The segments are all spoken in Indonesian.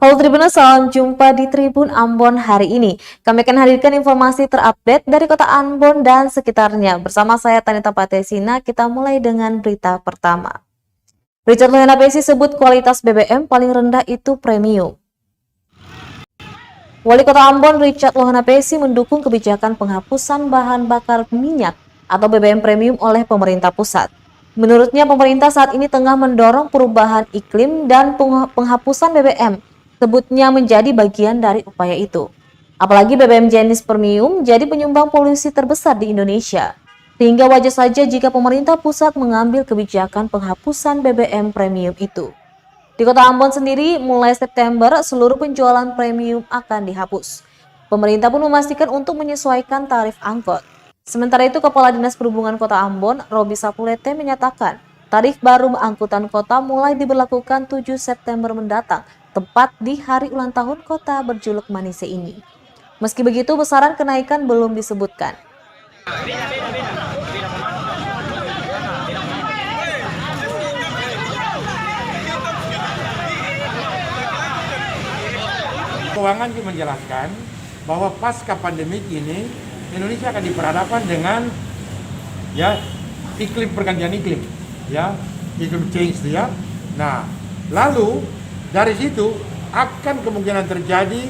Halo Tribuners, salam jumpa di Tribun Ambon hari ini. Kami akan hadirkan informasi terupdate dari kota Ambon dan sekitarnya. Bersama saya Tanita Patesina, kita mulai dengan berita pertama. Richard Lohanapesi sebut kualitas BBM paling rendah itu premium. Wali Kota Ambon Richard Lohanapesi mendukung kebijakan penghapusan bahan bakar minyak atau BBM premium oleh pemerintah pusat. Menurutnya pemerintah saat ini tengah mendorong perubahan iklim dan penghapusan BBM sebutnya menjadi bagian dari upaya itu. Apalagi BBM jenis premium jadi penyumbang polusi terbesar di Indonesia. Sehingga wajar saja jika pemerintah pusat mengambil kebijakan penghapusan BBM premium itu. Di Kota Ambon sendiri, mulai September, seluruh penjualan premium akan dihapus. Pemerintah pun memastikan untuk menyesuaikan tarif angkot. Sementara itu, Kepala Dinas Perhubungan Kota Ambon, Robi Sapulete, menyatakan tarif baru angkutan kota mulai diberlakukan 7 September mendatang, tepat di hari ulang tahun kota berjuluk Manise ini. Meski begitu, besaran kenaikan belum disebutkan. Keuangan juga menjelaskan bahwa pasca pandemik ini Indonesia akan diperhadapkan dengan iklim pergantian iklim, iklim change ya. Nah, lalu dari situ akan kemungkinan terjadi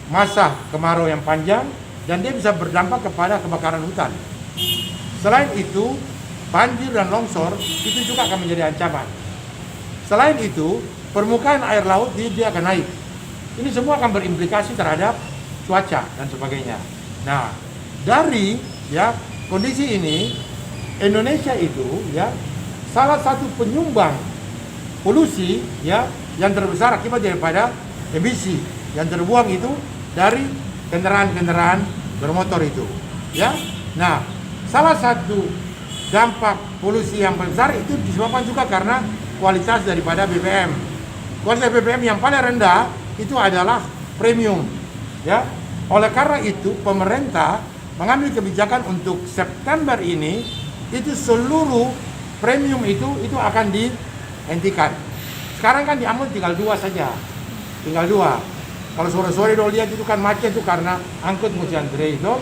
masa kemarau yang panjang dan dia bisa berdampak kepada kebakaran hutan. Selain itu, banjir dan longsor itu juga akan menjadi ancaman. Selain itu, permukaan air laut dia akan naik. Ini semua akan berimplikasi terhadap cuaca dan sebagainya. Nah, dari kondisi ini Indonesia itu salah satu penyumbang polusi yang terbesar akibat daripada emisi yang terbuang itu dari kendaraan-kendaraan bermotor itu. Nah, salah satu dampak polusi yang besar itu disebabkan juga karena kualitas daripada BBM. Kualitas BBM yang paling rendah itu adalah premium. Oleh karena itu pemerintah mengambil kebijakan untuk September ini itu seluruh premium itu akan dihentikan. Sekarang kan di Ambon tinggal 2 saja. Tinggal 2. Kalau sore-sore dulu lihat itu kan macet itu karena angkut mesti antre itu.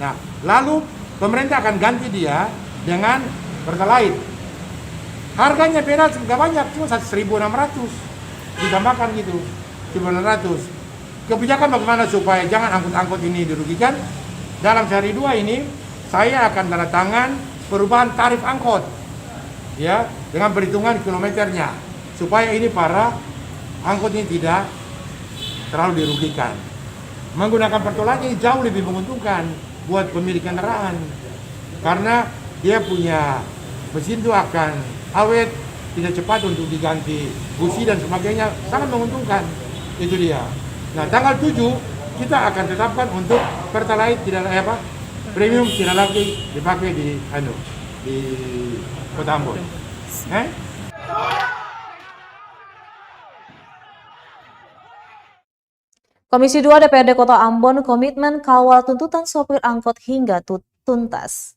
Nah, lalu pemerintah akan ganti dia dengan Pertalite. Harganya beda nggak banyak, cuma 1.600 ditambahkan gitu. 1.600. Kebijakan bagaimana supaya jangan angkut-angkut ini dirugikan? Dalam sehari 2 ini saya akan tanda tangan perubahan tarif angkot dengan perhitungan kilometernya supaya ini para angkot ini tidak terlalu dirugikan. Menggunakan Pertalite ini jauh lebih menguntungkan buat pemilik kendaraan karena dia punya mesin itu akan awet, tidak cepat untuk diganti busi dan sebagainya, sangat menguntungkan. Itu dia. Nah, tanggal 7 kita akan tetapkan untuk Pertalite premium tidak lagi dipakai di Kota Ambon. Komisi 2 DPRD Kota Ambon komitmen kawal tuntutan sopir angkot hingga tuntas.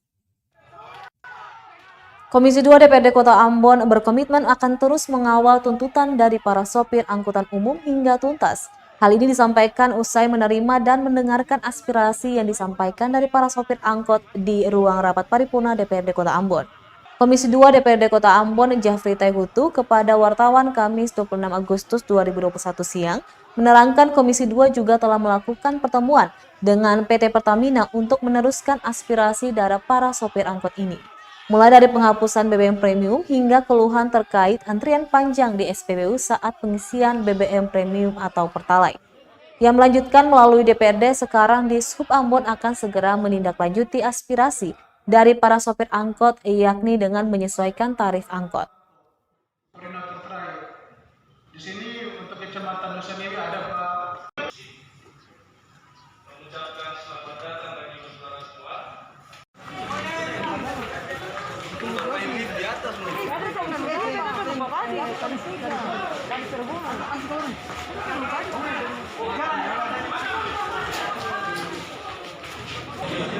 Komisi 2 DPRD Kota Ambon berkomitmen akan terus mengawal tuntutan dari para sopir angkutan umum hingga tuntas. Hal ini disampaikan usai menerima dan mendengarkan aspirasi yang disampaikan dari para sopir angkot di ruang rapat paripurna DPRD Kota Ambon. Komisi 2 DPRD Kota Ambon Jafri Taihutu kepada wartawan Kamis 26 Agustus 2021 siang menerangkan Komisi 2 juga telah melakukan pertemuan dengan PT Pertamina untuk meneruskan aspirasi dari para sopir angkot ini. Mulai dari penghapusan BBM premium hingga keluhan terkait antrian panjang di SPBU saat pengisian BBM premium atau Pertalite. Yang melanjutkan melalui DPRD sekarang di Sub Ambon akan segera menindaklanjuti aspirasi dari para sopir angkot yakni dengan menyesuaikan tarif angkot. Di sini untuk Kecamatan Nusa Miri ada Pak. Mengucapkan selamat datang bagi saudara semua. Di atas loh.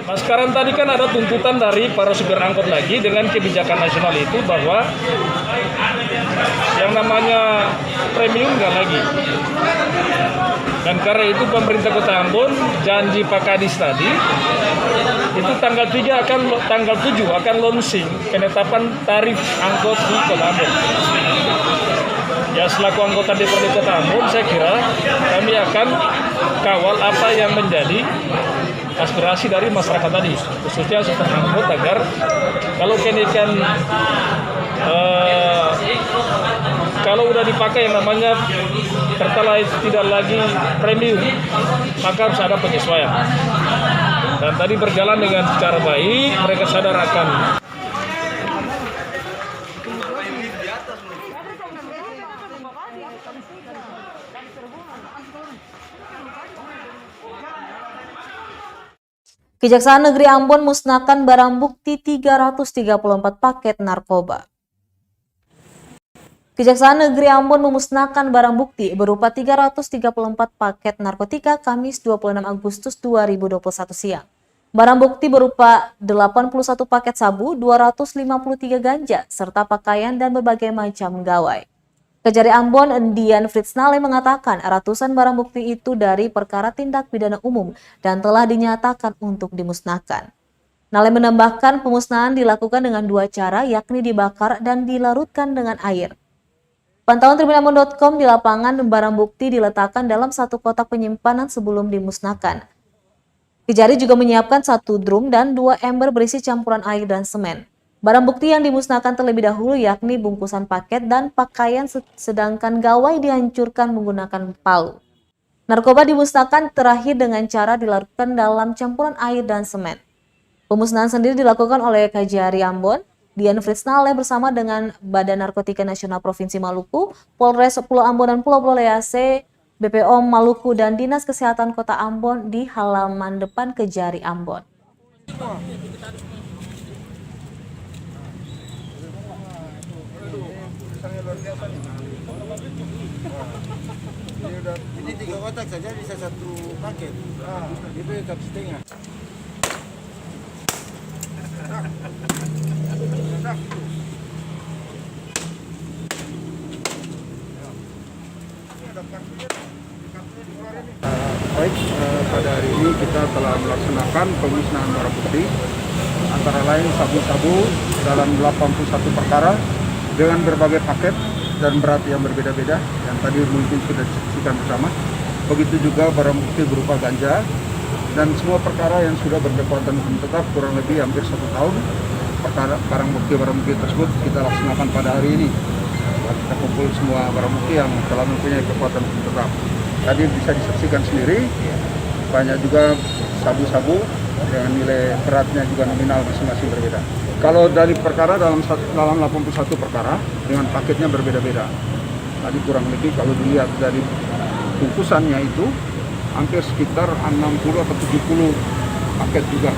Nah, sekarang tadi kan ada tuntutan dari para supir angkot lagi dengan kebijakan nasional itu bahwa yang namanya premium nggak lagi. Dan karena itu pemerintah Kota Ambon janji Pak Kadis tadi itu tanggal 7 akan launching penetapan tarif angkot di Kota Ambon. Ya, selaku anggota DPRD Kota Ambon, saya kira kami akan kawal apa yang menjadi aspirasi dari masyarakat tadi, khususnya supir angkot, agar kalau kenaikan kalau udah dipakai yang namanya Pertalite tidak lagi premium, maka harus ada penyesuaian. Dan tadi berjalan dengan cara baik, mereka sadar akan Kejaksaan Negeri Ambon musnahkan barang bukti 334 paket narkoba. Kejaksaan Negeri Ambon memusnahkan barang bukti berupa 334 paket narkotika Kamis 26 Agustus 2021 siang. Barang bukti berupa 81 paket sabu, 253 ganja, serta pakaian dan berbagai macam gawai. Kejari Ambon, Dian Fritsnale mengatakan ratusan barang bukti itu dari perkara tindak pidana umum dan telah dinyatakan untuk dimusnahkan. Nale menambahkan pemusnahan dilakukan dengan dua cara, yakni dibakar dan dilarutkan dengan air. Pantauan tribunambon.com, di lapangan barang bukti diletakkan dalam satu kotak penyimpanan sebelum dimusnahkan. Kejari juga menyiapkan satu drum dan 2 ember berisi campuran air dan semen. Barang bukti yang dimusnahkan terlebih dahulu yakni bungkusan paket dan pakaian, sedangkan gawai dihancurkan menggunakan palu. Narkoba dimusnahkan terakhir dengan cara dilarutkan dalam campuran air dan semen. Pemusnahan sendiri dilakukan oleh Kejari Ambon, Dian Fritsnale bersama dengan Badan Narkotika Nasional Provinsi Maluku, Polres Pulau Ambon dan Pulau Lease, BPOM Maluku dan Dinas Kesehatan Kota Ambon di halaman depan Kejari Ambon. Ini 3 kotak saja bisa 1 paket. Itu 1,5. Baik, pada hari ini kita telah melaksanakan pemusnahan barang bukti antara lain sabu-sabu dalam 81 perkara dengan berbagai paket dan berat yang berbeda-beda yang tadi mungkin sudah disaksikan bersama. Begitu juga barang bukti berupa ganja dan semua perkara yang sudah berkekuatan hukum tetap kurang lebih hampir 1 tahun. Barang bukti tersebut kita laksanakan pada hari ini. Kita kumpul semua barang bukti yang telah mempunyai kekuatan hukum tetap. Tadi bisa disaksikan sendiri, banyak juga sabu-sabu dengan nilai beratnya juga nominal masing-masing berbeda. Kalau dari perkara dalam 81 perkara dengan paketnya berbeda-beda. Tadi kurang lebih kalau dilihat dari bungkusannya itu hampir sekitar 60 atau 70 paket juga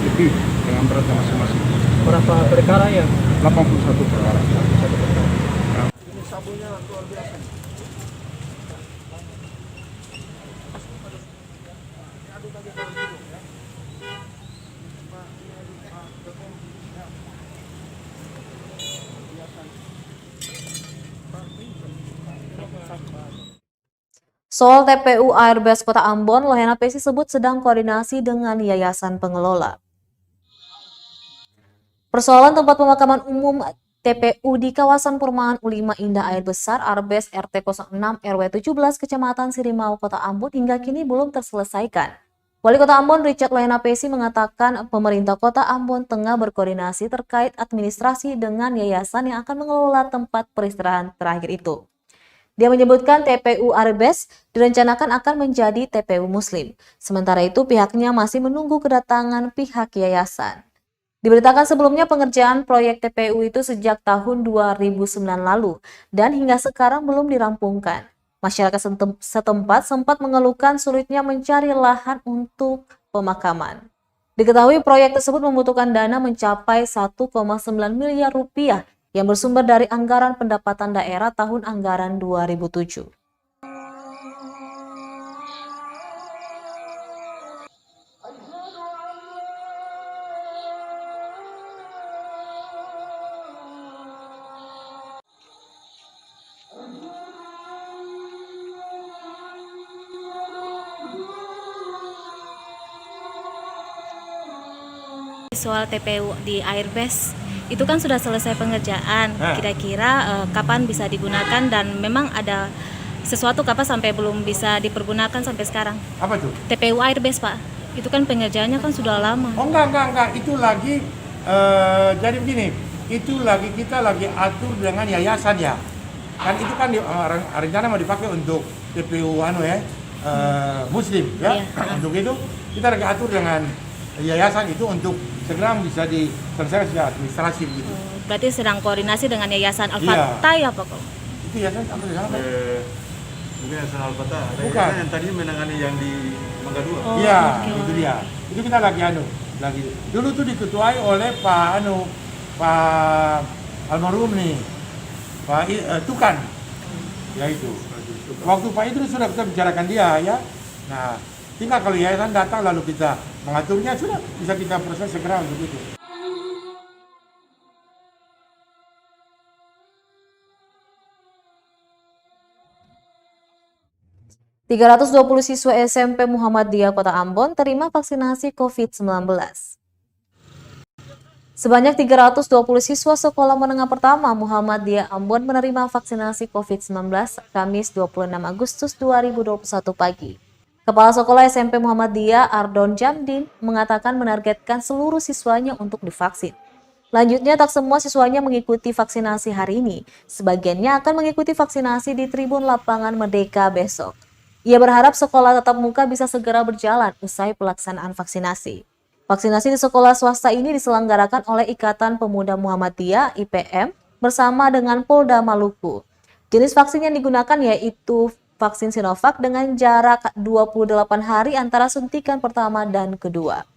lebih dengan beratnya masing-masing. Berapa perkara ya? 81 perkara. Ini sabunya luar biasa. Soal TPU Airbase Kota Ambon, Lohena Pesi sebut sedang koordinasi dengan yayasan pengelola. Persoalan tempat pemakaman umum TPU di kawasan Perumahan U5 Indah Air Besar Arbes RT 06 RW 17 Kecamatan Sirimau Kota Ambon hingga kini belum terselesaikan. Wali Kota Ambon Richard Lohena Pesi mengatakan pemerintah Kota Ambon tengah berkoordinasi terkait administrasi dengan yayasan yang akan mengelola tempat peristirahatan terakhir itu. Dia menyebutkan TPU Arbes direncanakan akan menjadi TPU Muslim. Sementara itu pihaknya masih menunggu kedatangan pihak yayasan. Diberitakan sebelumnya pengerjaan proyek TPU itu sejak tahun 2009 lalu dan hingga sekarang belum dirampungkan. Masyarakat setempat sempat mengeluhkan sulitnya mencari lahan untuk pemakaman. Diketahui proyek tersebut membutuhkan dana mencapai 1,9 miliar rupiah yang bersumber dari anggaran pendapatan daerah tahun anggaran 2007. Soal TPU di Airbase itu kan sudah selesai pengerjaan. Kira-kira kapan bisa digunakan dan memang ada sesuatu kapan sampai belum bisa dipergunakan sampai sekarang? Apa tuh? TPU Airbase, Pak. Itu kan pengerjaannya kan sudah lama. Oh enggak. Itu lagi jadi begini. Itu lagi kita lagi atur dengan yayasan ya. Kan itu kan rencana mau dipakai untuk TPU Muslim ya. Iya. Untuk itu kita lagi atur dengan yayasan itu untuk segera bisa diselesaikan secara administrasi gitu. Berarti sedang koordinasi dengan Yayasan Al-Fatah ya, Pak? Itu yayasan apa ya? Mungkin Yayasan Al-Fatah. Ada Bukan. yayasan yang tadinya menangani yang di Mangga 2. Iya, oke. itu dia. Itu kita lagi lagi. Dulu tuh diketuai oleh Pak almarhum nih, Pak Tukan. Ya itu. Waktu Pak Idrus sudah kita bicarakan dia ya. Nah, tinggal kalau yayasan datang lalu kita mengaturnya sudah bisa kita proses segera untuk itu. ...320 siswa SMP Muhammadiyah Kota Ambon terima vaksinasi COVID-19. Sebanyak 320 siswa sekolah menengah pertama Muhammadiyah Ambon menerima vaksinasi COVID-19 Kamis 26 Agustus 2021 pagi. Kepala Sekolah SMP Muhammadiyah Ardon Jamdin mengatakan menargetkan seluruh siswanya untuk divaksin. Lanjutnya, tak semua siswanya mengikuti vaksinasi hari ini. Sebagiannya akan mengikuti vaksinasi di Tribun Lapangan Merdeka besok. Ia berharap sekolah tatap muka bisa segera berjalan usai pelaksanaan vaksinasi. Vaksinasi di sekolah swasta ini diselenggarakan oleh Ikatan Pemuda Muhammadiyah (IPM) bersama dengan Polda Maluku. Jenis vaksin yang digunakan yaitu vaksin Sinovac dengan jarak 28 hari antara suntikan pertama dan kedua.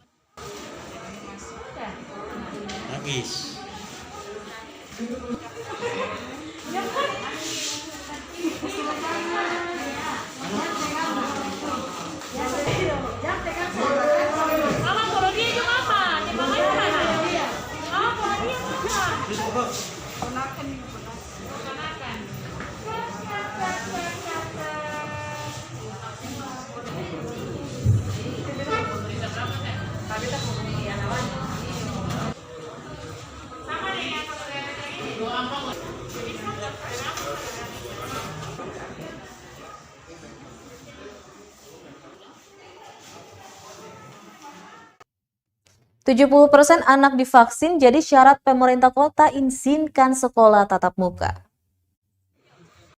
%70 anak divaksin jadi syarat pemerintah kota izinkan sekolah tatap muka.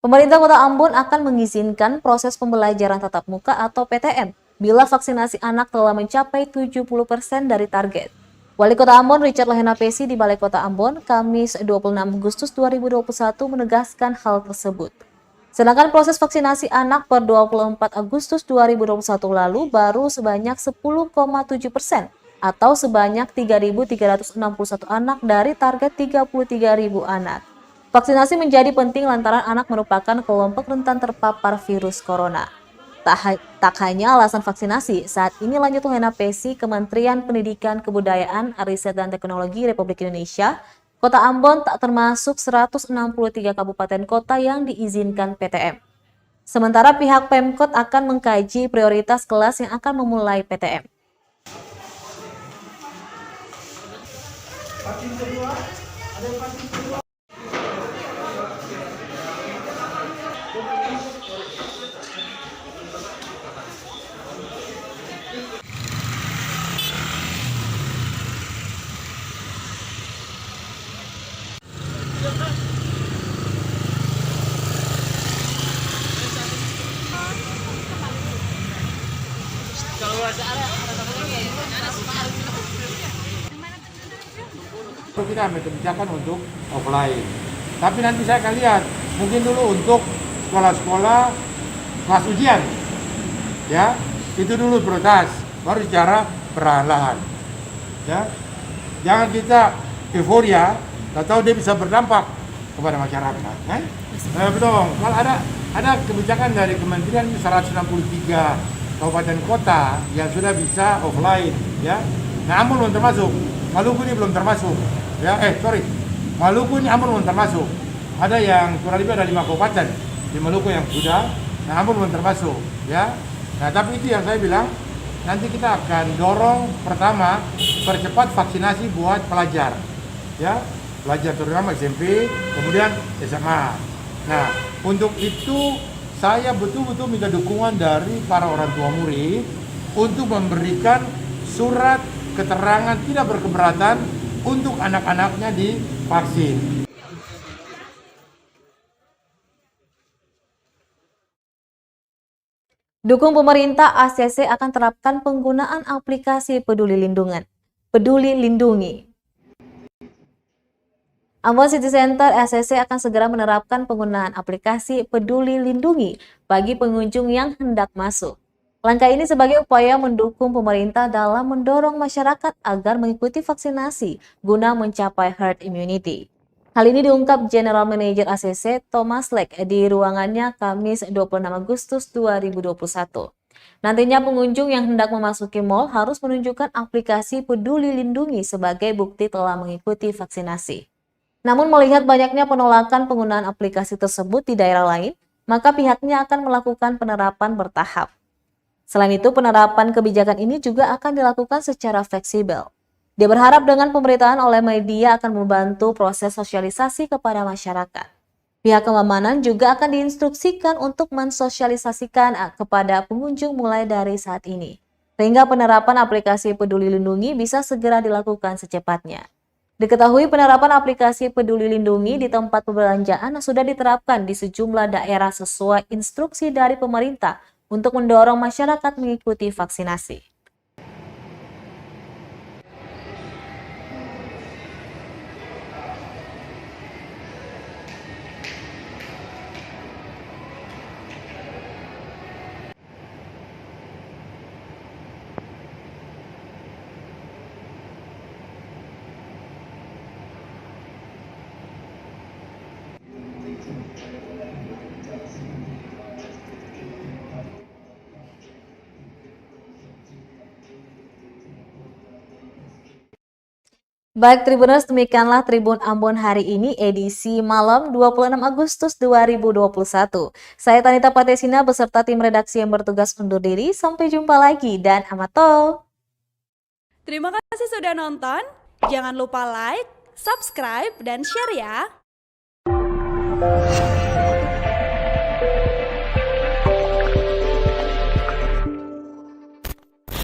Pemerintah Kota Ambon akan mengizinkan proses pembelajaran tatap muka atau PTM bila vaksinasi anak telah mencapai 70% dari target. Wali Kota Ambon Richard Lahenapesi di Balai Kota Ambon Kamis 26 Agustus 2021 menegaskan hal tersebut. Sedangkan proses vaksinasi anak per 24 Agustus 2021 lalu baru sebanyak 10,7%. Atau sebanyak 3.361 anak dari target 33.000 anak. Vaksinasi menjadi penting lantaran anak merupakan kelompok rentan terpapar virus corona. Tak hanya alasan vaksinasi, saat ini lanjut Lahenapesi Kementerian Pendidikan Kebudayaan, Riset dan Teknologi Republik Indonesia, Kota Ambon tak termasuk 163 kabupaten kota yang diizinkan PTM. Sementara pihak Pemkot akan mengkaji prioritas kelas yang akan memulai PTM. Kita ambil kebijakan untuk offline. Tapi nanti saya akan lihat, mungkin dulu untuk sekolah-sekolah kelas ujian, ya itu dulu prioritas, baru bicara perlahan-lahan. Ya, jangan kita euforia, tahu dia bisa berdampak kepada masyarakat. Betul. Kalau ada kebijakan dari Kementerian 163 kabupaten kota yang sudah bisa offline, ya. Nah, Ambon belum termasuk, Maluku ini belum termasuk. Ya, Maluku ini Ambon belum termasuk. Ada yang kurang lebih ada 5 kabupaten di Maluku yang sudah, nah Ambon belum termasuk, ya. Nah, tapi itu yang saya bilang, nanti kita akan dorong pertama percepat vaksinasi buat pelajar, ya, pelajar terutama SMP, kemudian SMA. Nah, untuk itu saya betul-betul minta dukungan dari para orang tua murid untuk memberikan surat keterangan tidak berkeberatan untuk anak-anaknya divaksin. Dukung pemerintah, ACC akan terapkan penggunaan aplikasi Peduli Lindungi. Ambon City Center ACC akan segera menerapkan penggunaan aplikasi Peduli Lindungi bagi pengunjung yang hendak masuk. Langkah ini sebagai upaya mendukung pemerintah dalam mendorong masyarakat agar mengikuti vaksinasi guna mencapai herd immunity. Hal ini diungkap General Manager ACC Thomas Leck di ruangannya Kamis 26 Agustus 2021. Nantinya pengunjung yang hendak memasuki mal harus menunjukkan aplikasi Peduli Lindungi sebagai bukti telah mengikuti vaksinasi. Namun melihat banyaknya penolakan penggunaan aplikasi tersebut di daerah lain, maka pihaknya akan melakukan penerapan bertahap. Selain itu, penerapan kebijakan ini juga akan dilakukan secara fleksibel. Dia berharap dengan pemberitaan oleh media akan membantu proses sosialisasi kepada masyarakat. Pihak keamanan juga akan diinstruksikan untuk mensosialisasikan kepada pengunjung mulai dari saat ini, sehingga penerapan aplikasi Peduli Lindungi bisa segera dilakukan secepatnya. Diketahui penerapan aplikasi Peduli Lindungi di tempat perbelanjaan sudah diterapkan di sejumlah daerah sesuai instruksi dari pemerintah untuk mendorong masyarakat mengikuti vaksinasi. Baik Tribuners, demikianlah Tribun Ambon hari ini edisi malam 26 Agustus 2021. Saya Tanita Patesina beserta tim redaksi yang bertugas undur diri. Sampai jumpa lagi dan amato. Terima kasih sudah nonton. Jangan lupa like, subscribe, dan share ya.